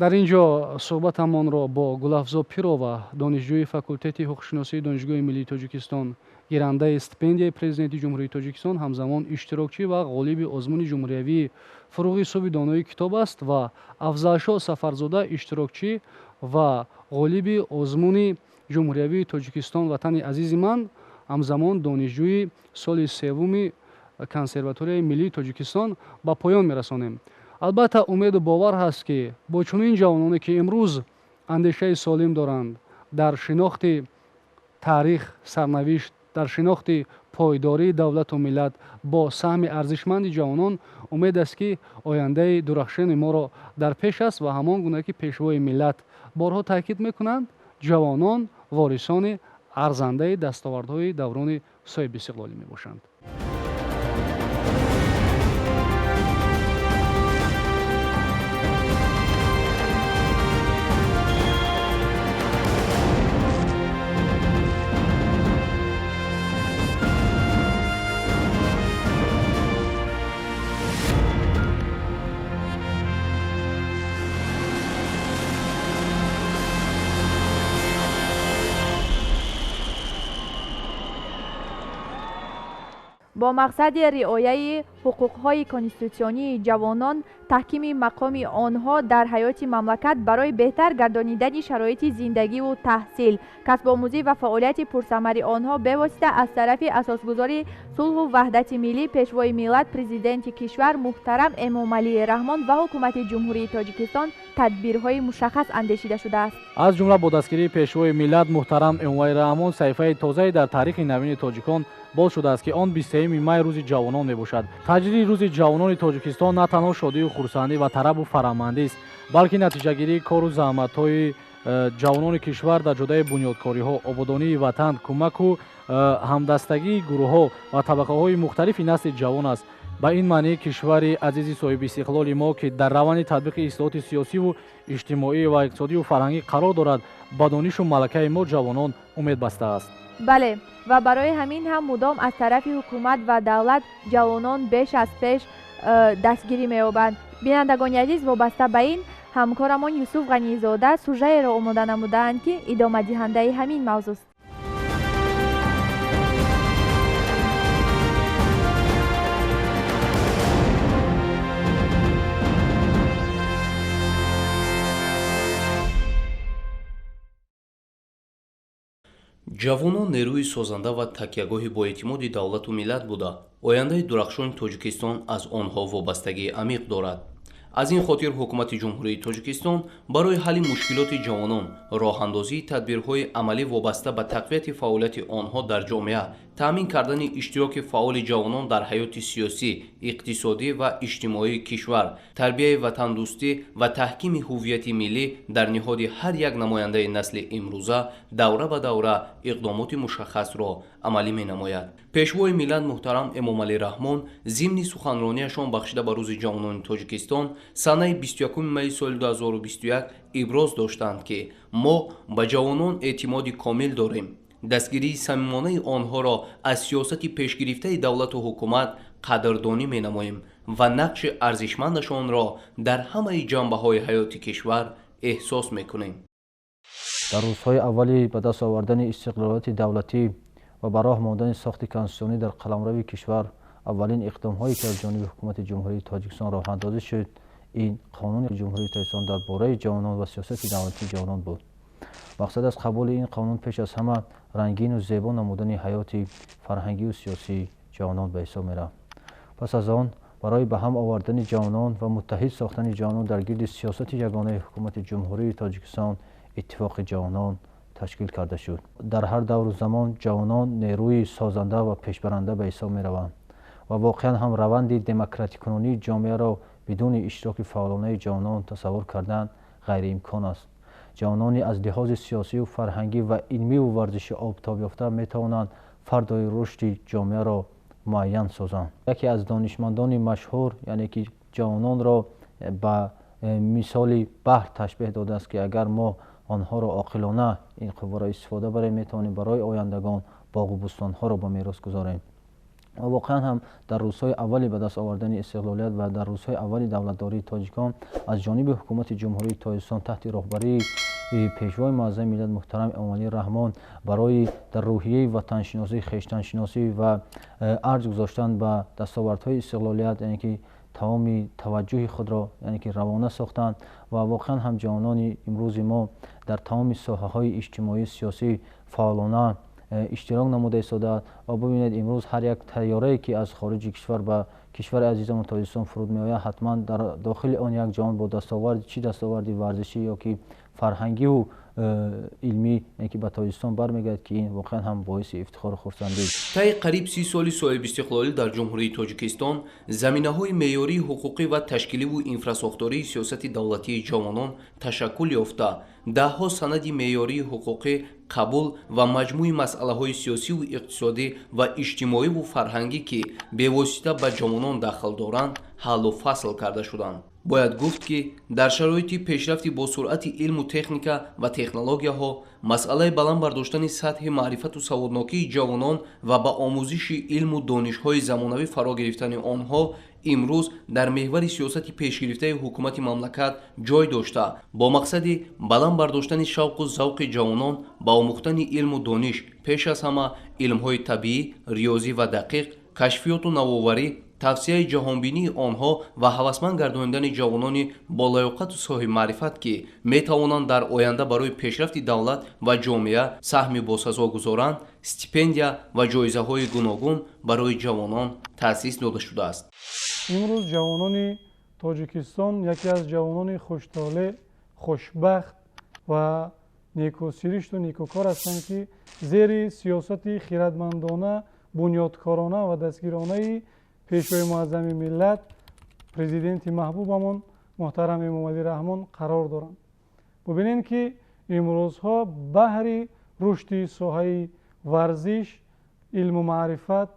дар ин ҷо суҳбатамонро бо Гулафзо Пирова, донишҷӯи факултети ҳуқуқшиносии Донишгоҳи Миллии Тоҷикистон, гирандаи стипендияи президенти Ҷумҳурии Тоҷикистон, ҳамзамон иштирокчӣ ва ғолиби озмуни ҷумҳуриявии фуруғи Субҳи Доноии китоб аст ва Афзалшоҳ Сафарзода иштирокчӣ ва ғолиби озмуни ҷумҳуриявии Тоҷикистон, ватани азизи ман, ҳамзамон донишҷӯи соли севуми Консерваторияи Миллии Тоҷикистон ба поён мерасонем. албатта умеду бовар ҳаст, ки бо чунин ҷавононе, ки имрӯз андешаи солим доранд дар шинохти таърих сарнавишт, дар шинохти пойдории давлату миллат, бо саҳми арзишманди ҷавонон, умед аст, ки ояндаи дурахшони моро дар пеш аст ва ҳамон гуна ки пешвои миллат борҳо таъкид мекунанд, ҷавонон ворисони арзандаи дастовардҳои даврони соҳибистиқлолӣ мебошанд. با مقصد رعایت حقوق‌های کنستیتوسیونی جوانان، تحکیم مقام آنها در حیات مملکت برای بهتر گردانیدن شرایط زندگی و تحصیل، کسب آموزی و فعالیت پرثمر آنها به واسطه از طرف اساسگزار صلح و وحدت ملی پیشوای ملت پرزیدنت کشور محترم امامعلی رحمان و حکومت جمهوری تاجیکستان تدبیرهای مشخص اندیشیده شده است. از جمله با دستگیری پیشوای ملت محترم امامعلی رحمان صحیفه تازه‌ای در تاریخ نوین تاجیکان باز شده است که آن 23 می روز جوانان میباشد. تجلیل روز جوانان تاجیکستان نه تنها شادی و خرسندی و طرب و فرامندی است، بلکه نتیجه گیری کار و زحمت‌های جوانان کشور در جدای بنیادکاری‌ها، آبادانی وطن، کمک و همدستگی گروه‌ها و طبقه‌های مختلف نسل جوان است. با این معنی کشور عزیز صاحب استقلال ما که در روند تطبیق اصلاحات سیاسی و اجتماعی و اقتصادی و فرهنگی قرار دارد، با دانش و ملکه ما جوانان امید بسته است. بله، و برای همین هم مدام از طرف حکومت و دولت جوانان بیش از پیش دستگیری می‌یابند. بینندگان عزیز، وابسته به این همکارمان یوسف غنی‌زاده سوژه را آماده نمودند که ادامه دهنده همین موضوع است. ҷавонон нерӯи созанда ва такягоҳи боэътимоди давлату миллат буда, ояндаи дурахшони Тоҷикистон аз онҳо вобастагии амиқ дорад. аз ин хотир ҳукумати ҷумҳурии Тоҷикистон барои ҳалли мушкилоти ҷавонон, роҳандозии тадбирҳои амалӣ вобаста ба тақвияти фаъолияти онҳо дар ҷомеа, таъмин кардани иштироки фаъоли ҷавонон дар ҳаёти сиёсӣ, иқтисодӣ ва иҷтимоии кишвар, тарбияи ватандӯстӣ ва таҳкими ҳуввияти миллӣ дар ниҳоди ҳар як намояндаи насли имрӯза давра ба давра иқдомоти мушаххасро амалӣ менамояд. пешвои миллат муҳтарам Эмомалӣ Раҳмон зимни суханронияшон бахшида ба рӯзи ҷавонони Тоҷикистон санаи 21 майи соли 2021 иброз доштанд, ки мо ба ҷавонон эътимоди комил дорем. дастгирии самимонаи онҳоро аз сиёсати пешгирифтаи давлату ҳукумат қадрдонӣ менамоем ва нақши арзишмандашонро дар ҳамаи ҷанбаҳои ҳаёти кишвар эҳсос мекунем. дар рӯзҳои аввали ба даст овардани истиқлолияти давлатӣ ва ба роҳ мондани сохти конститутсионӣ дар қаламрави кишвар, аввалин иқдомҳое ки аз ҷониби ҳукумати ҷумҳурии Тоҷикистон роҳандозӣ шуд, ин қонуни ҷумҳурии Тоҷикистон дар бораи ҷавонон ва сиёсати давлатии ҷавонон буд. мақсад аз қабули ин қонун пеш аз ҳама рангину зебо намудани ҳаёти фарҳангию сиёсии ҷавонон ба ҳисоб мерафт. пас аз он барои ба ҳам овардани ҷавонон ва муттаҳид сохтани ҷавонон дар гирди сиёсати ягонаи ҳукумати ҷумҳурии Тоҷикистон иттифоқи ҷавонон ташкил карда шуд. дар ҳар давру замон ҷавонон нерӯи созанда ва пешбаранда ба ҳисоб мераванд ва воқеан ҳам раванди демократикунонии ҷомеаро бидуни иштироки фаъолонаи ҷавонон тасаввур кардан ғайриимкон аст. ҷавонони аз лиҳози сиёсию фарҳангӣ ва илмиву варзиши обтобёфта метавонанд фардои рушди ҷомеаро муайян созанд. яке аз донишмандони машҳур, яъне ки ҷавононро ба мисоли баҳр ташбеҳ додааст, ки агар мо онҳоро оқилона ин қувваро истифода барем, метавонем барои ояндагон боғу бӯстонҳоро ба мерос гузорем. و واقعا هم در روزهای اولی به دست آوردن استقلالیت و در روزهای اولی دولتداری تاجیکان از جانب حکومت جمهوری تاجیکستان تحت رهبری پیشوای معظم ملت محترم امامعلی رحمان برای در روحیه وطن شناسی، خویشتن شناسی و ارج گذاشتن به دستاوردهای استقلالیت، یعنی که تمام توجه خود را یعنی که روانه ساختند و واقعا هم جوانان امروز ما در تمام ساحه‌های اجتماعی سیاسی فعالانه اشتراک نموده ایستادند و ببینید امروز هر یک طیاره‌ای که از خارج کشور به کشور عزیزمون تاجیکستان فرود می‌آید حتما در داخل آن یک جوان با دستاورد چی دستاوردی ورزشی یا که فرهنگی و علمی که به تاجیکستان برمیگردد که این واقعا هم باعث افتخار و خرسندی. طی قریب 30 سالی صاحب استقلالی در جمهوری تاجیکستان زمینه‌های معیاری حقوقی و تشکیلی و انفراساختاری سیاست دولتی جوانان تشکل یافته، ده‌ها سند معیاری حقوقی قبول و مجموعی مسئله‌های سیاسی و اقتصادی و اجتماعی و فرهنگی که بواسطه به جوانان دخل دارند حل و فصل کرده شدند. باید گفت که در شرایط پیشرفت با سرعت علم و تکنیکا و تکنولوژیاها مسئله بلند برداشتن سطح معرفت و سوادناکی جوانان و به آموزش علم و دانش‌های زمانوی فرا گرفتن آنها امروز در محور سیاست پیشگرفته حکومت مملکت جای داشته، با مقصد بلند برداشتن شوق و ذوق جوانان با آموختن علم و دانش، پیش از همه علم‌های طبیعی، ریاضی و دقیق، کشفیات و نوآوری، توسعه جهانبینی آنها و هوسمند گردانیدن جوانان با لیاقت و صاحب معرفت که می توانند در آینده برای پیشرفت دولت و جامعه سهم باسزا گذارند، استیپندیا و جایزه های گوناگون برای جوانان تأسیس داده شده است. امروز جوانان تاجیکستان یکی از جوانان خوشطالع، خوشبخت و نیکوسیرشت و نیکوکار هستند که زیر سیاست خردمندانه، بنیادکارانه و دستگیرانه پیشوای معظم ملت پرزیدنت محبوبمون محترم امامعلی رحمان قرار دارند. ببینید که امروزها بهر رشد ساحه ورزش، علم و معرفت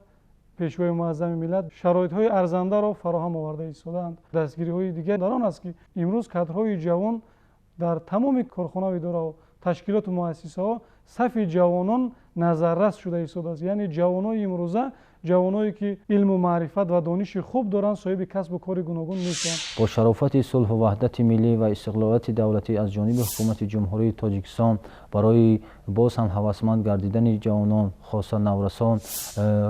پیشوای معظم ملت شرایط‌های ارزنده را فراهم آورده ایستادند. دستگیری‌های دیگر در آن است که امروز کادرهای جوان در تمام کارخانه‌ها و اداره و تشکیلات و مؤسسه‌ها صف جوانان نظررس شده ایستاده است. یعنی جوانای امروزه جوانایی که علم و معرفت و دانش خوب دارند صاحب کسب و کار گوناگون نیستند. با شرافت صلح و وحدت ملی و استقلالیت دولتی از جانب حکومت جمهوری تاجیکستان برای باز هم هوسمند گردیدن جوانان، خاصه نورسان،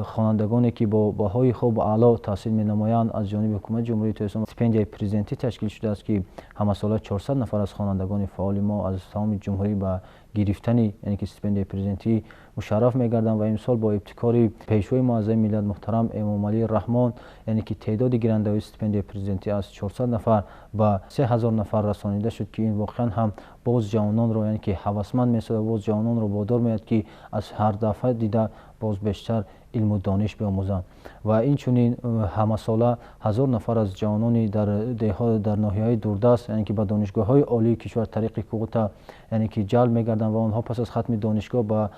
خوانندگانی که با بهای خوب و اعلی تحصیل می‌نمایند از جانب حکومت جمهوری تاجیکستان استیپندیای پرزیدنتی تشکیل شده است که همه ساله 400 نفر از خوانندگان فعال ما از تمام جمهوری به گرفتن یعنی که استیپندیای پرزیدنتی مشرف می‌گردند و امسال با ابتکار پیشوای معظم ملت محترم امامعلی رحمان یعنی که تعداد گیرنده‌های استیپندیای پرزیدنتی از 400 نفر به 3000 نفر رسانیده شد که این واقعا هم باز جوانان رو یعنی که هوسمند می‌سازد، باز جوانان رو وادار می‌کند که از هر دفعه دیده باز بیشتر علم و دانش بیاموزند و این چنین همه ساله 1000 نفر از جوانان در ناحیه‌های دوردست یعنی که به دانشگاه‌های عالی کشور طریق کوتا یعنی که جلب می‌گردند و آنها پس از ختم دانشگاه به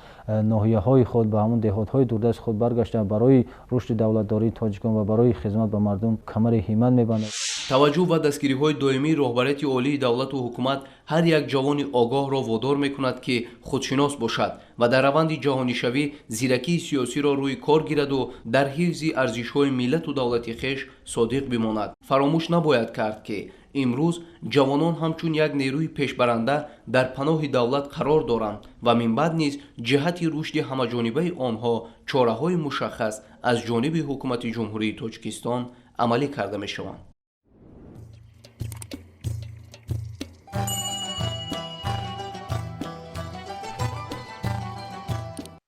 ناحیه‌های خود به همون دهات‌های دوردست خود برگشتند برای رشد دولتداری تاجیکستان و برای خدمت به مردم کمر همت می‌بندند. توجه و دستگیری‌های دائمی رهبریت عالی دولت و حکومت هر یک جوان آگاه را وادار می‌کند که خودشناس باشد و در روند جهانی‌شوی زیرکی سیاسی را روی کار گیرد و در حفظ ارزش‌های ملت و دولت خویش صادق بماند. فراموش نباید کرد که امروز جوانان همچون یک نیروی پیشبرنده در پناه دولت قرار دارند و من بعد نیز جهت رشد همه‌جانبه آنها چاره‌های مشخص از جانب حکومت جمهوری تاجیکستان عملی کرده می‌شوند.